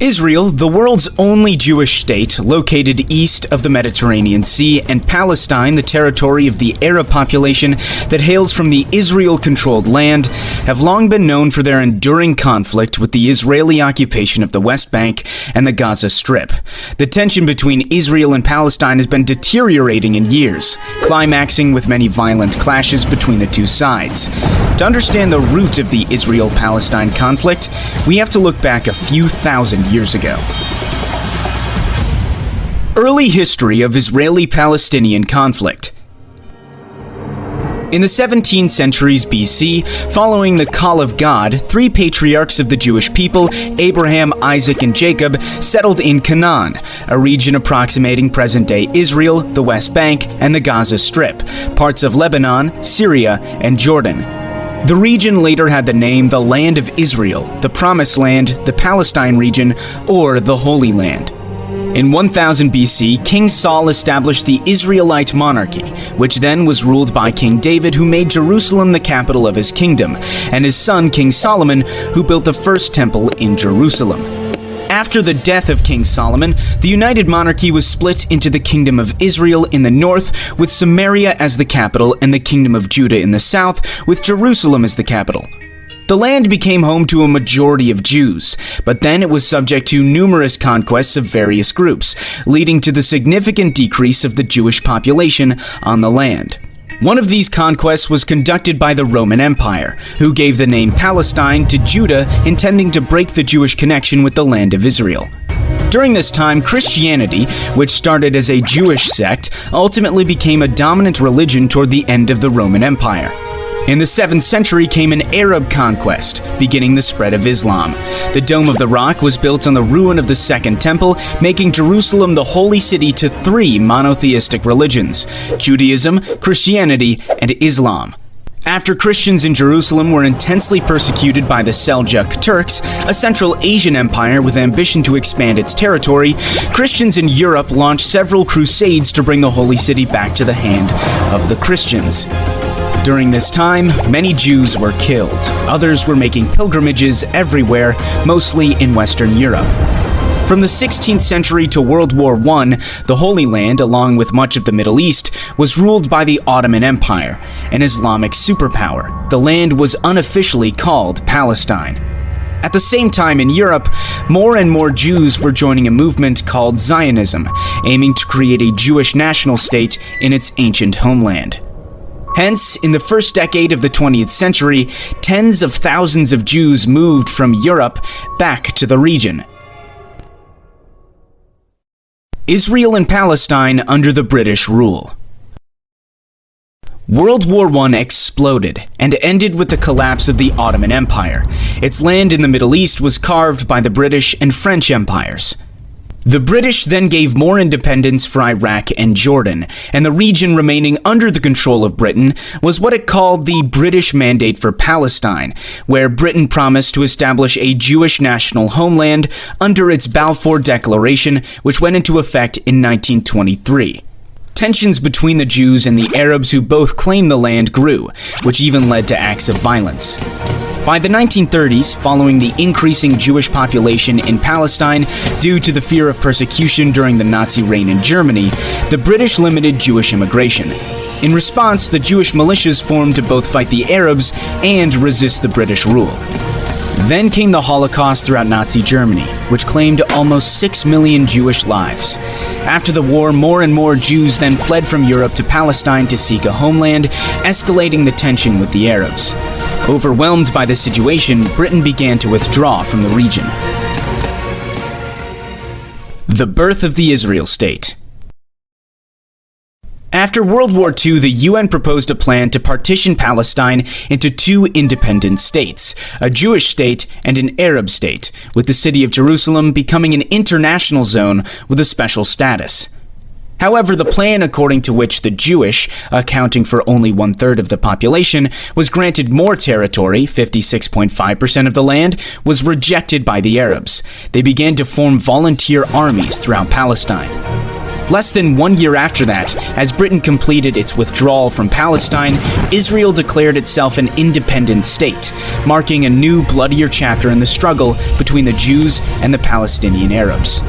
Israel, the world's only Jewish state located east of the Mediterranean Sea, and Palestine, the territory of the Arab population that hails from the Israel-controlled land, have long been known for their enduring conflict with the Israeli occupation of the West Bank and the Gaza Strip. The tension between Israel and Palestine has been deteriorating in years, climaxing with many violent clashes between the two sides. To understand the root of the Israel-Palestine conflict, we have to look back a few thousand years ago. Early history of Israeli-Palestinian conflict. In the 17 centuries BC, following the call of God, three patriarchs of the Jewish people, Abraham, Isaac, and Jacob, settled in Canaan, a region approximating present-day Israel, the West Bank, and the Gaza Strip, parts of Lebanon, Syria, and Jordan. The region later had the name the Land of Israel, the Promised Land, the Palestine region, or the Holy Land. In 1000 BC, King Saul established the Israelite monarchy, which then was ruled by King David, who made Jerusalem the capital of his kingdom, and his son King Solomon, who built the first temple in Jerusalem. After the death of King Solomon, the united monarchy was split into the Kingdom of Israel in the north, with Samaria as the capital, and the Kingdom of Judah in the south, with Jerusalem as the capital. The land became home to a majority of Jews, but then it was subject to numerous conquests of various groups, leading to the significant decrease of the Jewish population on the land. One of these conquests was conducted by the Roman Empire, who gave the name Palestine to Judah, intending to break the Jewish connection with the land of Israel. During this time, Christianity, which started as a Jewish sect, ultimately became a dominant religion toward the end of the Roman Empire. In the 7th century came an Arab conquest, beginning the spread of Islam. The Dome of the Rock was built on the ruin of the Second Temple, making Jerusalem the holy city to three monotheistic religions: Judaism, Christianity, and Islam. After Christians in Jerusalem were intensely persecuted by the Seljuk Turks, a Central Asian empire with ambition to expand its territory, Christians in Europe launched several crusades to bring the holy city back to the hand of the Christians. During this time, many Jews were killed. Others were making pilgrimages everywhere, mostly in Western Europe. From the 16th century to World War I, the Holy Land, along with much of the Middle East, was ruled by the Ottoman Empire, an Islamic superpower. The land was unofficially called Palestine. At the same time in Europe, more and more Jews were joining a movement called Zionism, aiming to create a Jewish national state in its ancient homeland. Hence, in the first decade of the 20th century, tens of thousands of Jews moved from Europe back to the region. Israel and Palestine under the British rule. World War I exploded and ended with the collapse of the Ottoman Empire. Its land in the Middle East was carved by the British and French empires. The British then gave more independence for Iraq and Jordan, and the region remaining under the control of Britain was what it called the British Mandate for Palestine, where Britain promised to establish a Jewish national homeland under its Balfour Declaration, which went into effect in 1923. Tensions between the Jews and the Arabs who both claimed the land grew, which even led to acts of violence. By the 1930s, following the increasing Jewish population in Palestine due to the fear of persecution during the Nazi reign in Germany, the British limited Jewish immigration. In response, the Jewish militias formed to both fight the Arabs and resist the British rule. Then came the Holocaust throughout Nazi Germany, which claimed almost 6 million Jewish lives. After the war, more and more Jews then fled from Europe to Palestine to seek a homeland, escalating the tension with the Arabs. Overwhelmed by the situation, Britain began to withdraw from the region. The birth of the Israel state. After World War II, the UN proposed a plan to partition Palestine into two independent states, a Jewish state and an Arab state, with the city of Jerusalem becoming an international zone with a special status. However, the plan according to which the Jewish, accounting for only 1/3 of the population, was granted more territory, 56.5% of the land, was rejected by the Arabs. They began to form volunteer armies throughout Palestine. Less than 1 year after that, as Britain completed its withdrawal from Palestine, Israel declared itself an independent state, marking a new, bloodier chapter in the struggle between the Jews and the Palestinian Arabs.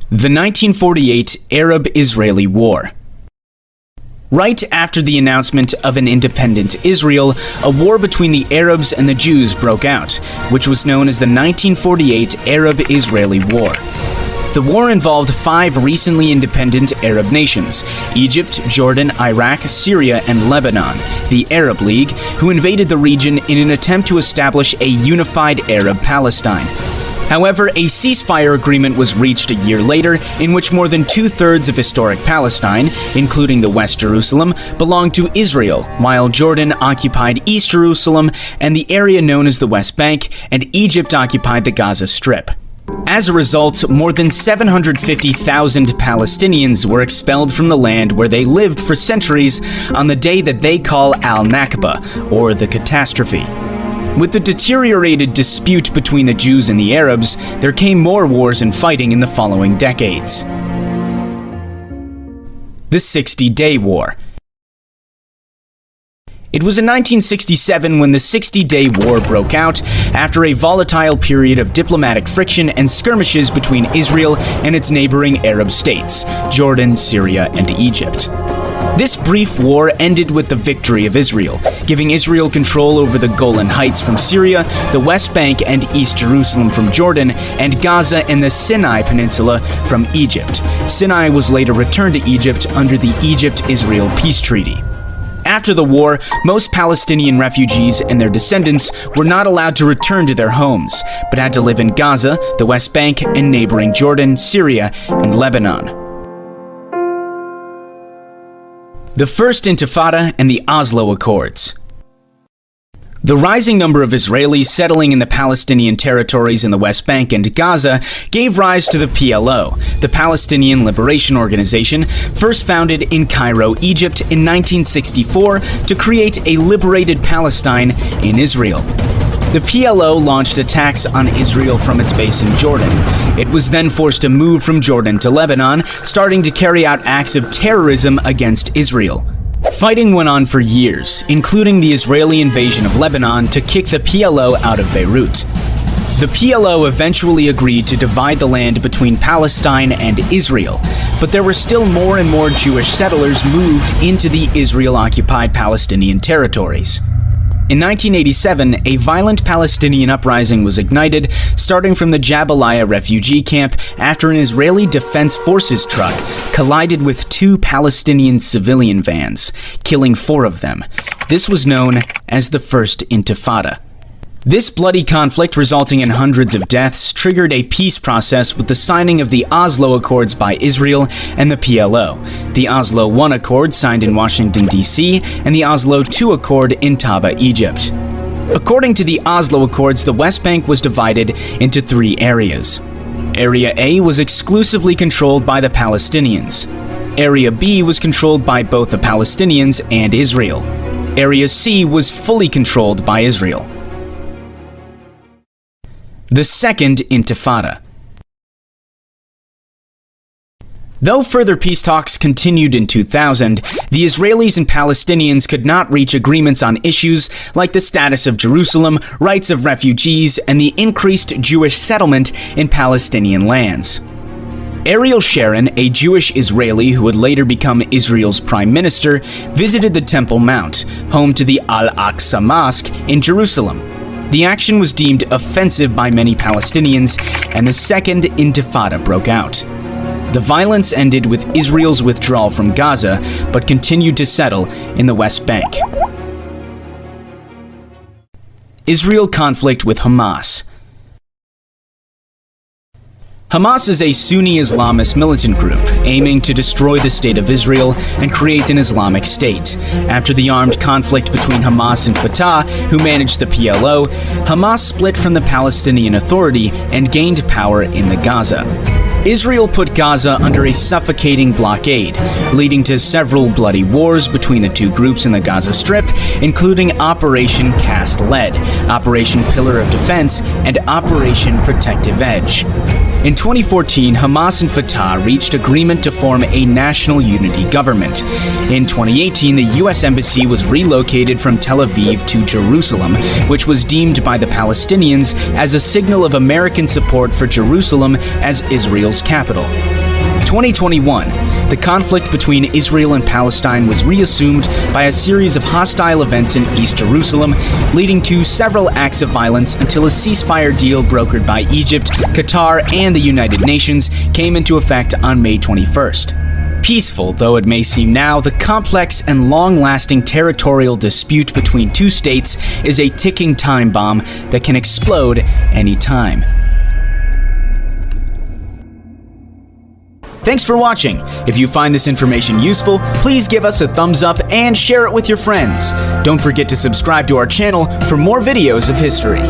The 1948 Arab-Israeli War. Right after the announcement of an independent Israel, a war between the Arabs and the Jews broke out, which was known as the 1948 Arab-Israeli War. The war involved 5 recently independent Arab nations: Egypt, Jordan, Iraq, Syria, and Lebanon, the Arab League, who invaded the region in an attempt to establish a unified Arab Palestine. However, a ceasefire agreement was reached a year later in which more than 2/3 of historic Palestine, including the West Jerusalem, belonged to Israel, while Jordan occupied East Jerusalem and the area known as the West Bank, and Egypt occupied the Gaza Strip. As a result, more than 750,000 Palestinians were expelled from the land where they lived for centuries on the day that they call Al-Nakba, or the catastrophe. With the deteriorated dispute between the Jews and the Arabs, there came more wars and fighting in the following decades. The 60-Day War. It was in 1967 when the 60-Day War broke out after a volatile period of diplomatic friction and skirmishes between Israel and its neighboring Arab states, Jordan, Syria, and Egypt. This brief war ended with the victory of Israel, giving Israel control over the Golan Heights from Syria, the West Bank and East Jerusalem from Jordan, and Gaza and the Sinai Peninsula from Egypt. Sinai was later returned to Egypt under the Egypt-Israel Peace Treaty. After the war, most Palestinian refugees and their descendants were not allowed to return to their homes, but had to live in Gaza, the West Bank, and neighboring Jordan, Syria, and Lebanon. The First Intifada and the Oslo Accords. The rising number of Israelis settling in the Palestinian territories in the West Bank and Gaza gave rise to the PLO, the Palestinian Liberation Organization, first founded in Cairo, Egypt in 1964 to create a liberated Palestine in Israel. The PLO launched attacks on Israel from its base in Jordan. It was then forced to move from Jordan to Lebanon, starting to carry out acts of terrorism against Israel. Fighting went on for years, including the Israeli invasion of Lebanon to kick the PLO out of Beirut. The PLO eventually agreed to divide the land between Palestine and Israel, but there were still more and more Jewish settlers moved into the Israel-occupied Palestinian territories. In 1987, a violent Palestinian uprising was ignited, starting from the Jabalia refugee camp after an Israeli Defense Forces truck collided with 2 Palestinian civilian vans, killing 4 of them. This was known as the First Intifada. This bloody conflict, resulting in hundreds of deaths, triggered a peace process with the signing of the Oslo Accords by Israel and the PLO, the Oslo I Accord signed in Washington, D.C., and the Oslo II Accord in Taba, Egypt. According to the Oslo Accords, the West Bank was divided into 3 areas. Area A was exclusively controlled by the Palestinians. Area B was controlled by both the Palestinians and Israel. Area C was fully controlled by Israel. The Second Intifada. Though further peace talks continued in 2000, the Israelis and Palestinians could not reach agreements on issues like the status of Jerusalem, rights of refugees, and the increased Jewish settlement in Palestinian lands. Ariel Sharon, a Jewish Israeli who would later become Israel's prime minister, visited the Temple Mount, home to the Al-Aqsa Mosque in Jerusalem. The action was deemed offensive by many Palestinians, and the Second Intifada broke out. The violence ended with Israel's withdrawal from Gaza, but continued to settle in the West Bank. Israel conflict with Hamas. Hamas is a Sunni Islamist militant group aiming to destroy the State of Israel and create an Islamic State. After the armed conflict between Hamas and Fatah, who managed the PLO, Hamas split from the Palestinian Authority and gained power in the Gaza. Israel put Gaza under a suffocating blockade, leading to several bloody wars between the two groups in the Gaza Strip, including Operation Cast Lead, Operation Pillar of Defense, and Operation Protective Edge. In 2014, Hamas and Fatah reached agreement to form a national unity government. In 2018, the U.S. Embassy was relocated from Tel Aviv to Jerusalem, which was deemed by the Palestinians as a signal of American support for Jerusalem as Israel's capital. 2021, the conflict between Israel and Palestine was reassumed by a series of hostile events in East Jerusalem, leading to several acts of violence until a ceasefire deal brokered by Egypt, Qatar, and the United Nations came into effect on May 21st. Peaceful though it may seem now, the complex and long-lasting territorial dispute between two states is a ticking time bomb that can explode any time. Thanks for watching. If you find this information useful, please give us a thumbs up and share it with your friends. Don't forget to subscribe to our channel for more videos of history.